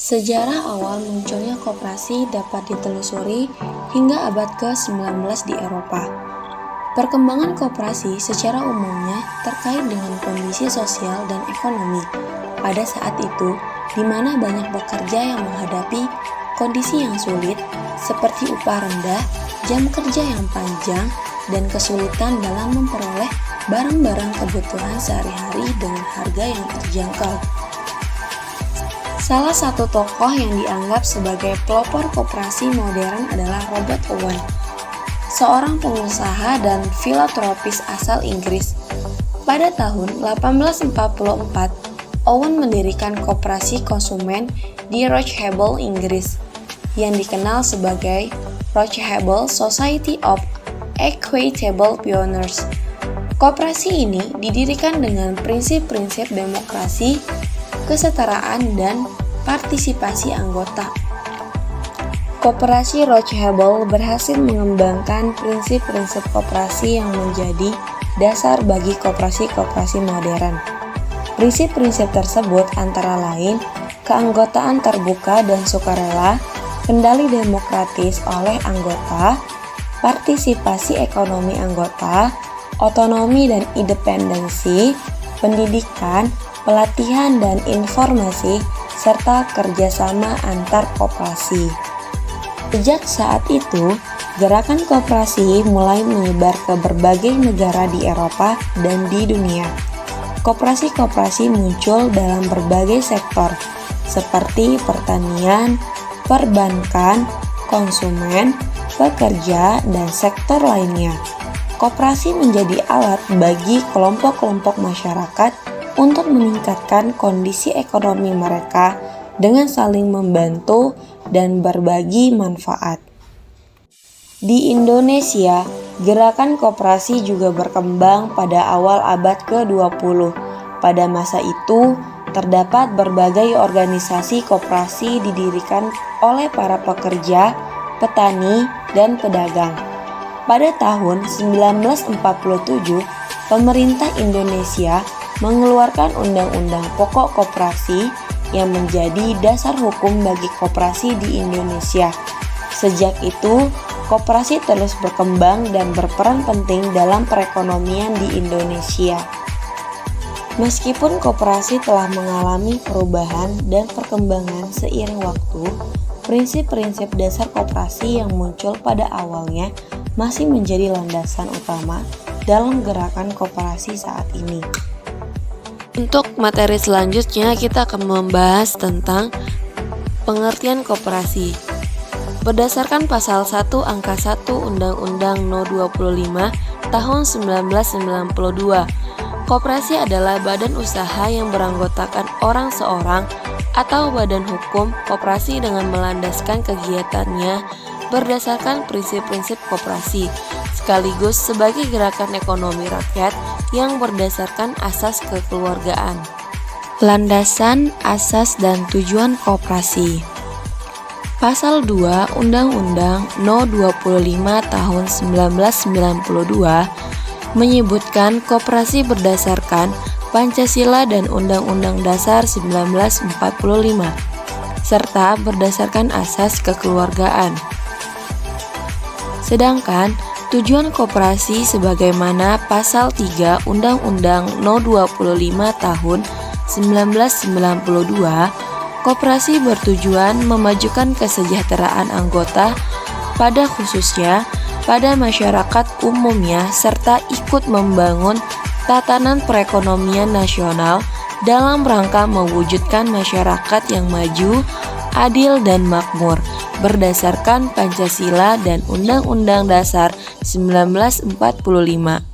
Sejarah awal munculnya koperasi dapat ditelusuri hingga abad ke-19 di Eropa. Perkembangan koperasi secara umumnya terkait dengan kondisi sosial dan ekonomi pada saat itu, di mana banyak pekerja yang menghadapi kondisi yang sulit seperti upah rendah, jam kerja yang panjang, dan kesulitan dalam memperoleh barang-barang kebutuhan sehari-hari dengan harga yang terjangkau. Salah satu tokoh yang dianggap sebagai pelopor koperasi modern adalah Robert Owen, seorang pengusaha dan filantropis asal Inggris. Pada tahun 1844, Owen mendirikan koperasi konsumen di Rochdale, Inggris, yang dikenal sebagai Rochdale Society of Equitable Pioneers. Koperasi ini didirikan dengan prinsip-prinsip demokrasi, kesetaraan, dan partisipasi anggota. Koperasi Rochdale berhasil mengembangkan prinsip-prinsip koperasi yang menjadi dasar bagi koperasi-koperasi modern. Prinsip-prinsip tersebut antara lain keanggotaan terbuka dan sukarela, kendali demokratis oleh anggota, partisipasi ekonomi anggota, otonomi dan independensi, pendidikan, pelatihan dan informasi, serta kerjasama antar koperasi. Sejak saat itu, gerakan koperasi mulai menyebar ke berbagai negara di Eropa dan di dunia. Koperasi-koperasi muncul dalam berbagai sektor, seperti pertanian, perbankan, konsumen, pekerja, dan sektor lainnya. Koperasi menjadi alat bagi kelompok-kelompok masyarakat untuk meningkatkan kondisi ekonomi mereka dengan saling membantu dan berbagi manfaat. Di Indonesia, gerakan koperasi juga berkembang pada awal abad ke-20. Pada masa itu, terdapat berbagai organisasi koperasi didirikan oleh para pekerja, petani, dan pedagang. Pada tahun 1947, pemerintah Indonesia mengeluarkan Undang-Undang Pokok Koperasi yang menjadi dasar hukum bagi koperasi di Indonesia. Sejak itu, koperasi terus berkembang dan berperan penting dalam perekonomian di Indonesia. Meskipun koperasi telah mengalami perubahan dan perkembangan seiring waktu, prinsip-prinsip dasar koperasi yang muncul pada awalnya masih menjadi landasan utama dalam gerakan koperasi saat ini. Untuk materi selanjutnya, kita akan membahas tentang pengertian koperasi. Berdasarkan pasal 1 angka 1 Undang-Undang No 25 tahun 1992, koperasi adalah badan usaha yang beranggotakan orang seorang atau badan hukum koperasi dengan melandaskan kegiatannya berdasarkan prinsip-prinsip koperasi, sekaligus sebagai gerakan ekonomi rakyat yang berdasarkan asas kekeluargaan. Landasan, asas, dan tujuan koperasi. Pasal 2 Undang-Undang No 25 tahun 1992 menyebutkan koperasi berdasarkan Pancasila dan Undang-Undang Dasar 1945 serta berdasarkan asas kekeluargaan. Sedangkan tujuan koperasi sebagaimana pasal 3 Undang-Undang No 25 tahun 1992, koperasi bertujuan memajukan kesejahteraan anggota pada khususnya pada masyarakat umumnya serta ikut membangun tatanan perekonomian nasional dalam rangka mewujudkan masyarakat yang maju, adil dan makmur berdasarkan Pancasila dan Undang-Undang Dasar 1945.